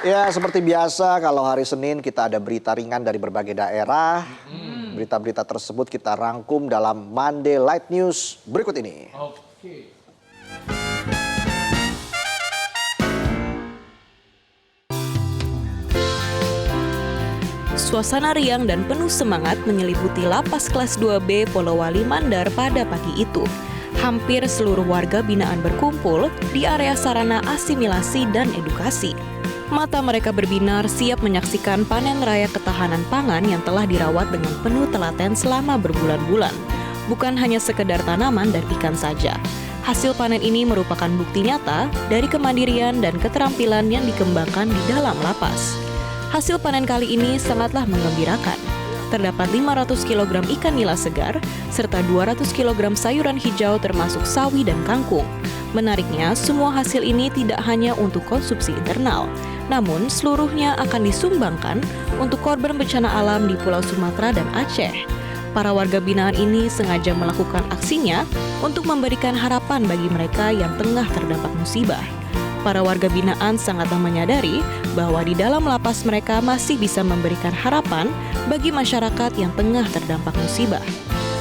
Ya, seperti biasa kalau hari Senin kita ada berita ringan dari berbagai daerah. Berita-berita tersebut kita rangkum dalam Monday Light News berikut ini. Oke. Suasana riang dan penuh semangat menyelimuti lapas kelas 2B Polowali Mandar pada pagi itu. Hampir seluruh warga binaan berkumpul di area sarana asimilasi dan edukasi. Mata mereka berbinar siap menyaksikan panen raya ketahanan pangan yang telah dirawat dengan penuh telaten selama berbulan-bulan. Bukan hanya sekedar tanaman dan ikan saja. Hasil panen ini merupakan bukti nyata dari kemandirian dan keterampilan yang dikembangkan di dalam lapas. Hasil panen kali ini sangatlah menggembirakan. Terdapat 500 kg ikan nila segar, serta 200 kg sayuran hijau termasuk sawi dan kangkung. Menariknya, semua hasil ini tidak hanya untuk konsumsi internal, namun seluruhnya akan disumbangkan untuk korban bencana alam di Pulau Sumatera dan Aceh. Para warga binaan ini sengaja melakukan aksinya untuk memberikan harapan bagi mereka yang tengah terdampak musibah. Para warga binaan sangatlah menyadari bahwa di dalam lapas mereka masih bisa memberikan harapan bagi masyarakat yang tengah terdampak musibah.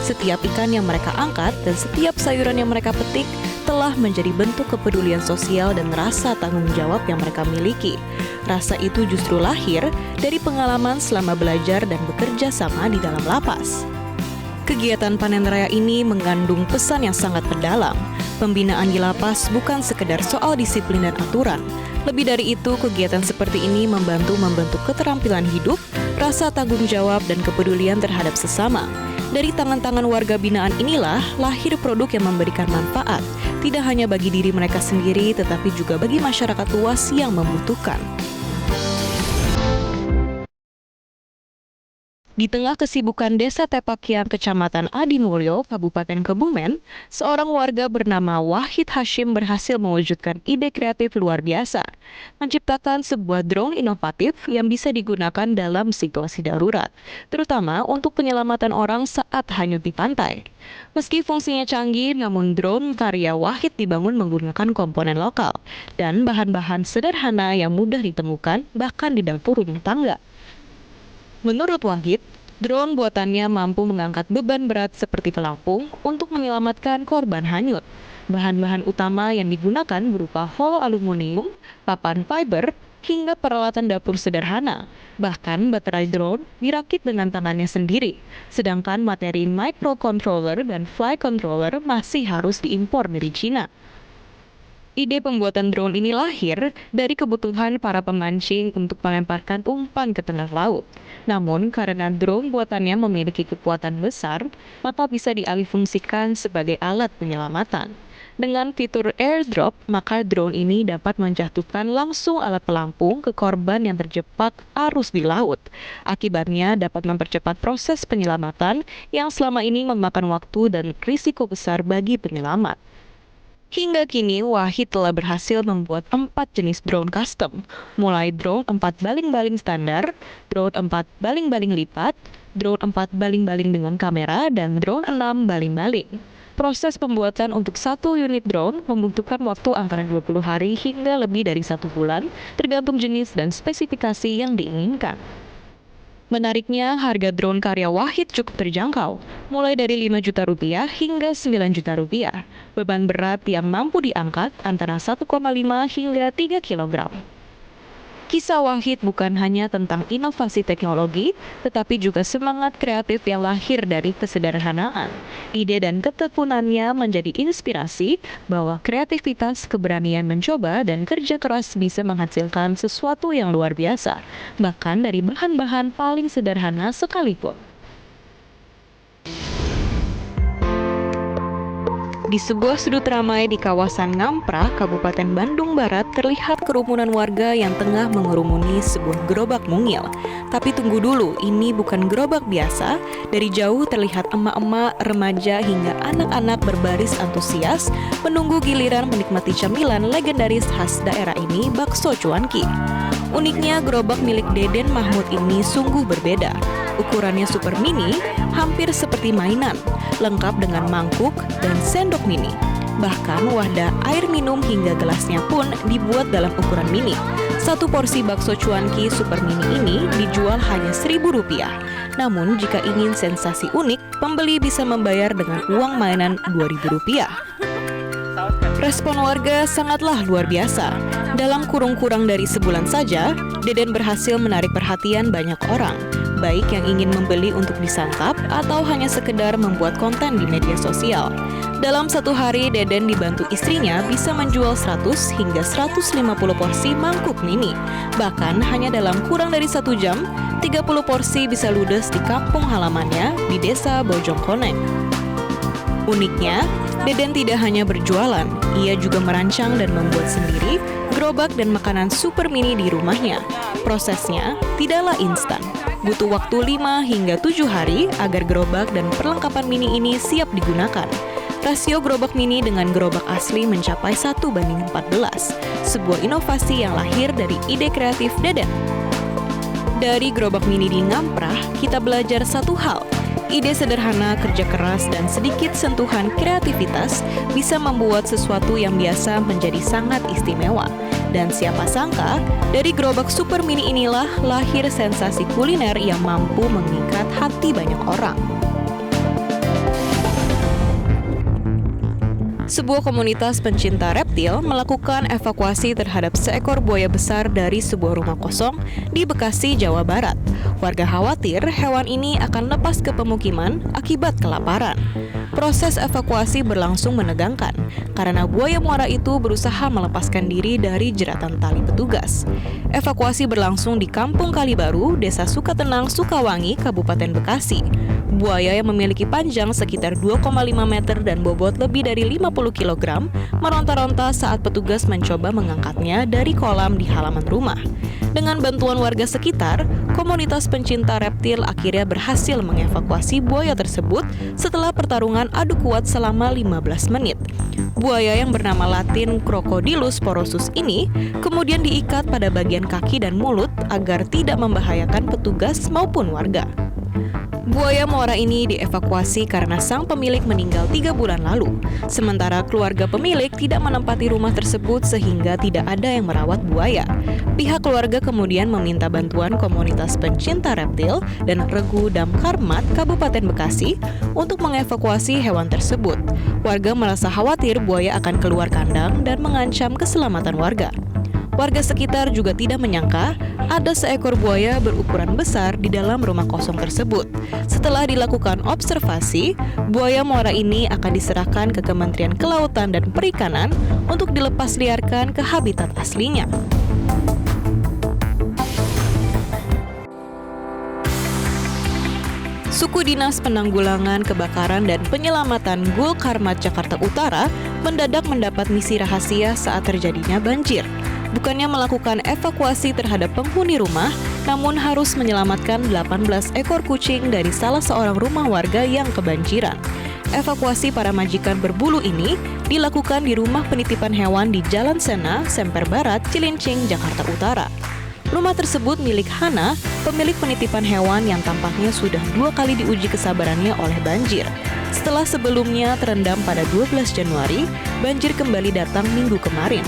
Setiap ikan yang mereka angkat dan setiap sayuran yang mereka petik telah menjadi bentuk kepedulian sosial dan rasa tanggung jawab yang mereka miliki. Rasa itu justru lahir dari pengalaman selama belajar dan bekerja sama di dalam lapas. Kegiatan panen raya ini mengandung pesan yang sangat mendalam. Pembinaan di lapas bukan sekedar soal disiplin dan aturan. Lebih dari itu, kegiatan seperti ini membentuk keterampilan hidup, rasa tanggung jawab, dan kepedulian terhadap sesama. Dari tangan-tangan warga binaan inilah lahir produk yang memberikan manfaat, tidak hanya bagi diri mereka sendiri, tetapi juga bagi masyarakat luas yang membutuhkan. Di tengah kesibukan Desa Tepakyang, Kecamatan Adinulyo, Kabupaten Kebumen, seorang warga bernama Wahid Hashim berhasil mewujudkan ide kreatif luar biasa, menciptakan sebuah drone inovatif yang bisa digunakan dalam situasi darurat, terutama untuk penyelamatan orang saat hanyut di pantai. Meski fungsinya canggih, namun drone karya Wahid dibangun menggunakan komponen lokal dan bahan-bahan sederhana yang mudah ditemukan bahkan di dapur rumah tangga. Menurut Wahid, drone buatannya mampu mengangkat beban berat seperti pelampung untuk menyelamatkan korban hanyut. Bahan-bahan utama yang digunakan berupa holo aluminium, papan fiber, hingga peralatan dapur sederhana. Bahkan baterai drone dirakit dengan tangannya sendiri, sedangkan materi microcontroller dan flight controller masih harus diimpor dari Cina. Ide pembuatan drone ini lahir dari kebutuhan para pemancing untuk melemparkan umpan ke tengah laut. Namun, karena drone buatannya memiliki kekuatan besar, maka bisa dialihfungsikan sebagai alat penyelamatan. Dengan fitur airdrop, maka drone ini dapat menjatuhkan langsung alat pelampung ke korban yang terjebak arus di laut. Akibatnya dapat mempercepat proses penyelamatan yang selama ini memakan waktu dan risiko besar bagi penyelamat. Hingga kini, Wahid telah berhasil membuat 4 jenis drone custom, mulai drone 4 baling-baling standar, drone 4 baling-baling lipat, drone 4 baling-baling dengan kamera, dan drone 6 baling-baling. Proses pembuatan untuk satu unit drone membutuhkan waktu antara 20 hari hingga lebih dari 1 bulan, tergantung jenis dan spesifikasi yang diinginkan. Menariknya, harga drone karya Wahid cukup terjangkau, mulai dari Rp5 juta hingga Rp9 juta. Beban berat yang mampu diangkat antara 1,5 hingga 3 kg. Kisah Wahid bukan hanya tentang inovasi teknologi, tetapi juga semangat kreatif yang lahir dari kesederhanaan. Ide dan ketekunannya menjadi inspirasi bahwa kreativitas, keberanian mencoba, dan kerja keras bisa menghasilkan sesuatu yang luar biasa, bahkan dari bahan-bahan paling sederhana sekalipun. Di sebuah sudut ramai di kawasan Ngamprah, Kabupaten Bandung Barat, terlihat kerumunan warga yang tengah mengerumuni sebuah gerobak mungil. Tapi tunggu dulu, ini bukan gerobak biasa. Dari jauh terlihat emak-emak, remaja, hingga anak-anak berbaris antusias menunggu giliran menikmati camilan legendaris khas daerah ini, bakso cuanki. Uniknya, gerobak milik Deden Mahmud ini sungguh berbeda. Ukurannya super mini, hampir seperti mainan, lengkap dengan mangkuk dan sendok mini. Bahkan wadah air minum hingga gelasnya pun dibuat dalam ukuran mini. Satu porsi bakso cuanki super mini ini dijual hanya Rp1.000. Namun jika ingin sensasi unik, pembeli bisa membayar dengan uang mainan Rp2.000. Respon warga sangatlah luar biasa. Dalam kurang dari sebulan saja, Deden berhasil menarik perhatian banyak orang, baik yang ingin membeli untuk disantap atau hanya sekedar membuat konten di media sosial. Dalam satu hari, Deden dibantu istrinya bisa menjual 100 hingga 150 porsi mangkuk mini. Bahkan hanya dalam kurang dari 1 jam, 30 porsi bisa ludes di kampung halamannya di desa Bojongkoneng. Uniknya, Deden tidak hanya berjualan, ia juga merancang dan membuat sendiri gerobak dan makanan super mini di rumahnya. Prosesnya tidaklah instan, butuh waktu 5 hingga 7 hari agar gerobak dan perlengkapan mini ini siap digunakan. Rasio gerobak mini dengan gerobak asli mencapai 1:14, sebuah inovasi yang lahir dari ide kreatif Deden. Dari gerobak mini di Ngamprah, kita belajar satu hal. Ide sederhana, kerja keras, dan sedikit sentuhan kreativitas bisa membuat sesuatu yang biasa menjadi sangat istimewa. Dan siapa sangka, dari gerobak super mini inilah lahir sensasi kuliner yang mampu mengikat hati banyak orang. Sebuah komunitas pencinta reptil melakukan evakuasi terhadap seekor buaya besar dari sebuah rumah kosong di Bekasi, Jawa Barat. Warga khawatir hewan ini akan lepas ke pemukiman akibat kelaparan. Proses evakuasi berlangsung menegangkan karena buaya muara itu berusaha melepaskan diri dari jeratan tali petugas. Evakuasi berlangsung di Kampung Kalibaru, Desa Sukatenang, Sukawangi, Kabupaten Bekasi. Buaya yang memiliki panjang sekitar 2,5 meter dan bobot lebih dari 50 kg meronta-ronta saat petugas mencoba mengangkatnya dari kolam di halaman rumah. Dengan bantuan warga sekitar, komunitas pencinta reptil akhirnya berhasil mengevakuasi buaya tersebut setelah pertarungan adu kuat selama 15 menit. Buaya yang bernama Latin Crocodylus porosus ini kemudian diikat pada bagian kaki dan mulut agar tidak membahayakan petugas maupun warga. Buaya muara ini dievakuasi karena sang pemilik meninggal 3 bulan lalu. Sementara keluarga pemilik tidak menempati rumah tersebut sehingga tidak ada yang merawat buaya. Pihak keluarga kemudian meminta bantuan komunitas pencinta reptil dan Regu Damkarmat Kabupaten Bekasi untuk mengevakuasi hewan tersebut. Warga merasa khawatir buaya akan keluar kandang dan mengancam keselamatan warga. Warga sekitar juga tidak menyangka ada seekor buaya berukuran besar di dalam rumah kosong tersebut. Setelah dilakukan observasi, buaya muara ini akan diserahkan ke Kementerian Kelautan dan Perikanan untuk dilepas liarkan ke habitat aslinya. Suku Dinas Penanggulangan Kebakaran dan Penyelamatan Gulkarmat Jakarta Utara mendadak mendapat misi rahasia saat terjadinya banjir. Bukannya melakukan evakuasi terhadap penghuni rumah, namun harus menyelamatkan 18 ekor kucing dari salah seorang rumah warga yang kebanjiran. Evakuasi para majikan berbulu ini dilakukan di rumah penitipan hewan di Jalan Sena, Semper Barat, Cilincing, Jakarta Utara. Rumah tersebut milik Hana, pemilik penitipan hewan yang tampaknya sudah 2 kali diuji kesabarannya oleh banjir. Setelah sebelumnya terendam pada 12 Januari, banjir kembali datang minggu kemarin.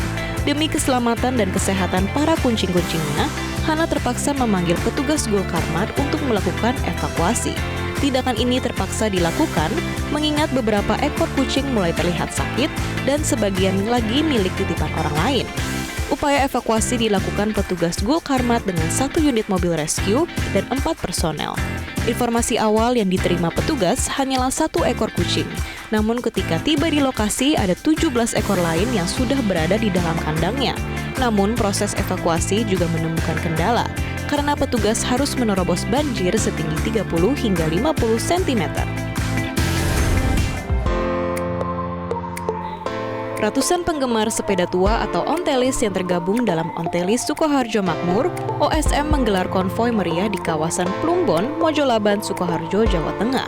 Demi keselamatan dan kesehatan para kucing-kucingnya, Hana terpaksa memanggil petugas Gulkarmat untuk melakukan evakuasi. Tindakan ini terpaksa dilakukan mengingat beberapa ekor kucing mulai terlihat sakit dan sebagian lagi milik titipan orang lain. Upaya evakuasi dilakukan petugas Gulkarmat dengan 1 unit mobil rescue dan 4 personel. Informasi awal yang diterima petugas hanyalah 1 ekor kucing. Namun ketika tiba di lokasi ada 17 ekor lain yang sudah berada di dalam kandangnya. Namun proses evakuasi juga menemukan kendala karena petugas harus menerobos banjir setinggi 30 hingga 50 cm. Ratusan penggemar sepeda tua atau ontelis yang tergabung dalam Ontelis Sukoharjo Makmur, OSM menggelar konvoi meriah di kawasan Plumbon, Mojolaban, Sukoharjo, Jawa Tengah.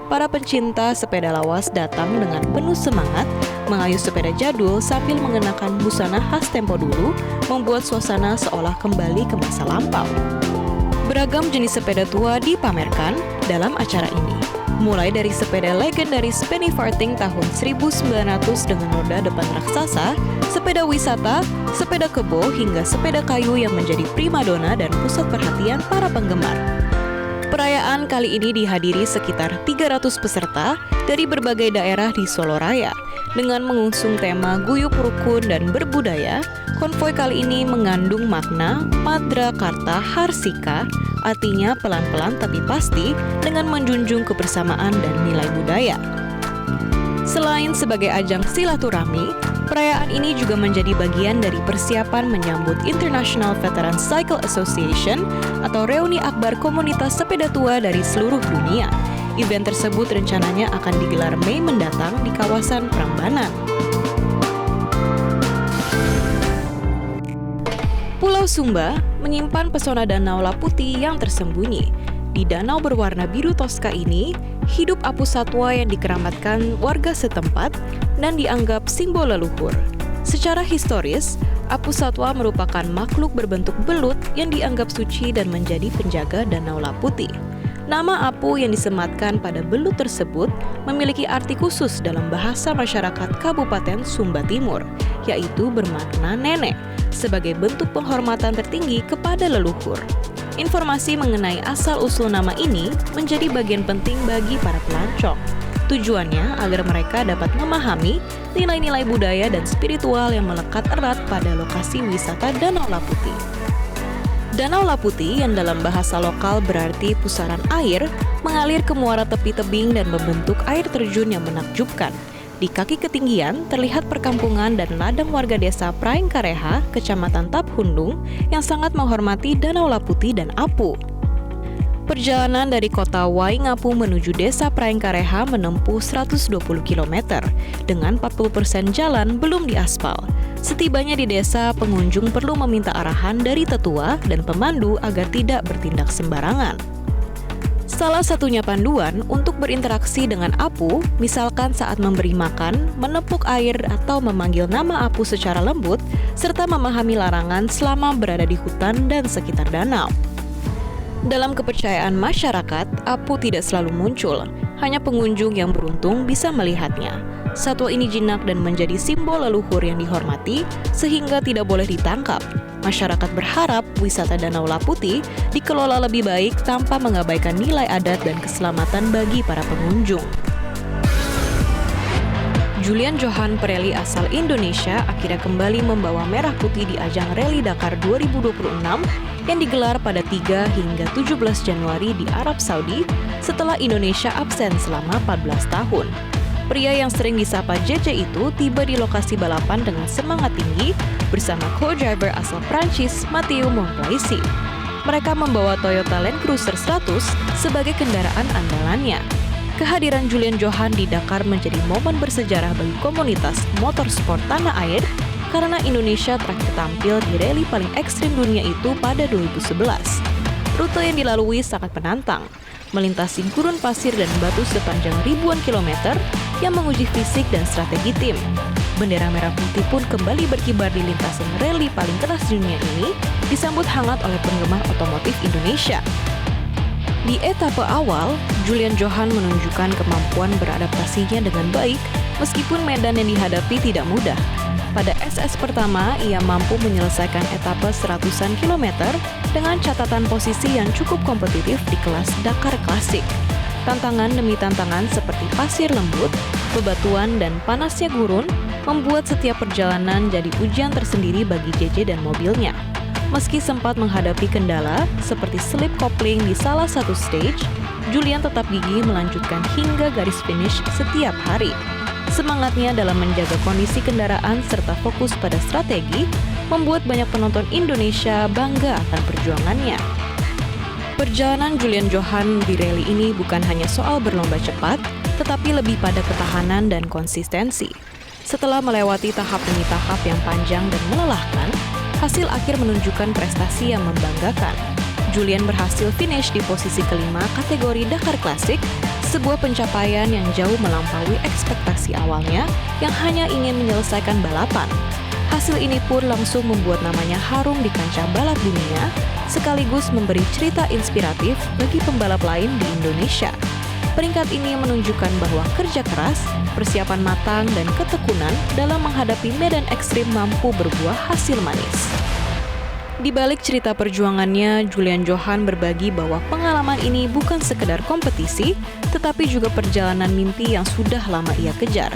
Para pencinta sepeda lawas datang dengan penuh semangat, mengayuh sepeda jadul sambil mengenakan busana khas tempo dulu, membuat suasana seolah kembali ke masa lampau. Beragam jenis sepeda tua dipamerkan dalam acara ini, Mulai dari sepeda legendaris Penny Farthing tahun 1900 dengan roda depan raksasa, sepeda wisata, sepeda kebo, hingga sepeda kayu yang menjadi primadona dan pusat perhatian para penggemar. Perayaan kali ini dihadiri sekitar 300 peserta dari berbagai daerah di Solo Raya. Dengan mengusung tema Guyup Rukun dan Berbudaya, konvoi kali ini mengandung makna Madra Karta Harsika, artinya pelan-pelan tapi pasti, dengan menjunjung kebersamaan dan nilai budaya. Selain sebagai ajang silaturahmi, perayaan ini juga menjadi bagian dari persiapan menyambut International Veteran Cycle Association atau reuni akbar komunitas sepeda tua dari seluruh dunia. Event tersebut rencananya akan digelar Mei mendatang di kawasan Prambanan. Pulau Sumba menyimpan pesona Danau Laputi yang tersembunyi. Di danau berwarna biru toska ini, hidup apu satwa yang dikeramatkan warga setempat dan dianggap simbol leluhur. Secara historis, apu satwa merupakan makhluk berbentuk belut yang dianggap suci dan menjadi penjaga Danau Laputi. Nama apu yang disematkan pada belut tersebut memiliki arti khusus dalam bahasa masyarakat Kabupaten Sumba Timur, yaitu bermakna nenek, sebagai bentuk penghormatan tertinggi kepada leluhur. Informasi mengenai asal-usul nama ini menjadi bagian penting bagi para pelancong. Tujuannya agar mereka dapat memahami nilai-nilai budaya dan spiritual yang melekat erat pada lokasi wisata Danau Laputi. Danau Laputi yang dalam bahasa lokal berarti pusaran air, mengalir ke muara tepi tebing dan membentuk air terjun yang menakjubkan. Di kaki ketinggian terlihat perkampungan dan ladang warga desa Praengkareha, Kecamatan Taphundung, yang sangat menghormati Danau Laputi dan apu. Perjalanan dari kota Waingapu menuju desa Praengkareha menempuh 120 km, dengan 40% jalan belum diaspal. Setibanya di desa, pengunjung perlu meminta arahan dari tetua dan pemandu agar tidak bertindak sembarangan. Salah satunya panduan untuk berinteraksi dengan apu, misalkan saat memberi makan, menepuk air, atau memanggil nama apu secara lembut, serta memahami larangan selama berada di hutan dan sekitar danau. Dalam kepercayaan masyarakat, apu tidak selalu muncul, hanya pengunjung yang beruntung bisa melihatnya. Satwa ini jinak dan menjadi simbol leluhur yang dihormati, sehingga tidak boleh ditangkap. Masyarakat berharap wisata Danau Laputi dikelola lebih baik tanpa mengabaikan nilai adat dan keselamatan bagi para pengunjung. Julian Johan Pirelli asal Indonesia akhirnya kembali membawa merah putih di ajang Rally Dakar 2026 yang digelar pada 3 hingga 17 Januari di Arab Saudi setelah Indonesia absen selama 14 tahun. Pria yang sering disapa JJ itu tiba di lokasi balapan dengan semangat tinggi bersama co-driver asal Prancis, Matteo Monplaisy. Mereka membawa Toyota Land Cruiser 100 sebagai kendaraan andalannya. Kehadiran Julian Johan di Dakar menjadi momen bersejarah bagi komunitas motorsport tanah air karena Indonesia terakhir tampil di rally paling ekstrim dunia itu pada 2011. Rute yang dilalui sangat menantang, melintasi gurun pasir dan batu sepanjang ribuan kilometer yang menguji fisik dan strategi tim. Bendera merah putih pun kembali berkibar di lintasan rally paling keras di dunia ini, disambut hangat oleh penggemar otomotif Indonesia. Di etapa awal, Julian Johan menunjukkan kemampuan beradaptasinya dengan baik, meskipun medan yang dihadapi tidak mudah. Pada SS pertama, ia mampu menyelesaikan etapa seratusan kilometer dengan catatan posisi yang cukup kompetitif di kelas Dakar Klasik. Tantangan demi tantangan seperti pasir lembut, bebatuan, dan panasnya gurun membuat setiap perjalanan jadi ujian tersendiri bagi JJ dan mobilnya. Meski sempat menghadapi kendala seperti slip coupling di salah satu stage, Julian tetap gigih melanjutkan hingga garis finish setiap hari. Semangatnya dalam menjaga kondisi kendaraan serta fokus pada strategi membuat banyak penonton Indonesia bangga akan perjuangannya. Perjalanan Julian Johan di rally ini bukan hanya soal berlomba cepat, tetapi lebih pada ketahanan dan konsistensi. Setelah melewati tahap demi tahap yang panjang dan melelahkan, hasil akhir menunjukkan prestasi yang membanggakan. Julian berhasil finish di posisi kelima kategori Dakar Klasik, sebuah pencapaian yang jauh melampaui ekspektasi awalnya yang hanya ingin menyelesaikan balapan. Hasil ini pun langsung membuat namanya harum di kancah balap dunia, sekaligus memberi cerita inspiratif bagi pembalap lain di Indonesia. Peringkat ini menunjukkan bahwa kerja keras, persiapan matang, dan ketekunan dalam menghadapi medan ekstrim mampu berbuah hasil manis. Di balik cerita perjuangannya, Julian Johan berbagi bahwa pengalaman ini bukan sekedar kompetisi, tetapi juga perjalanan mimpi yang sudah lama ia kejar.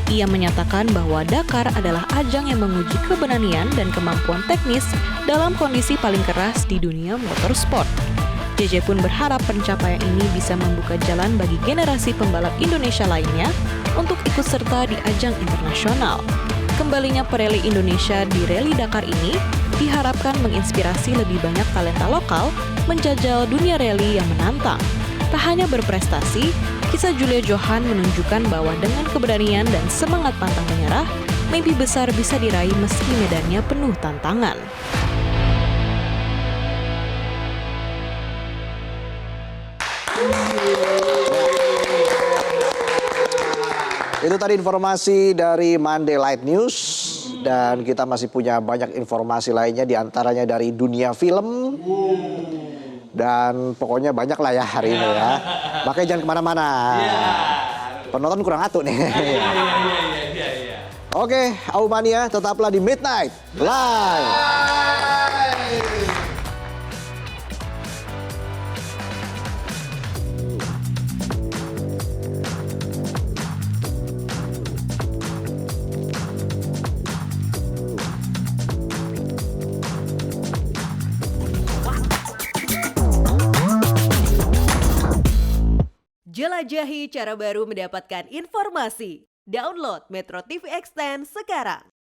Ia menyatakan bahwa Dakar adalah ajang yang menguji keberanian dan kemampuan teknis dalam kondisi paling keras di dunia motorsport. JJ pun berharap pencapaian ini bisa membuka jalan bagi generasi pembalap Indonesia lainnya untuk ikut serta di ajang internasional. Kembalinya pereli Indonesia di Rally Dakar ini diharapkan menginspirasi lebih banyak talenta lokal menjajal dunia rally yang menantang. Tak hanya berprestasi, kisah Julian Johan menunjukkan bahwa dengan keberanian dan semangat pantang menyerah, mimpi besar bisa diraih meski medannya penuh tantangan. Itu tadi informasi dari Monday Light News. Dan kita masih punya banyak informasi lainnya, diantaranya dari dunia film. Dan pokoknya banyak lah ya hari ini ya. Makanya jangan kemana-mana. Penonton kurang atuh nih. Oke, Aumania tetaplah di Midnight Live. Jelajahi cara baru mendapatkan informasi. Download Metro TV Extend sekarang.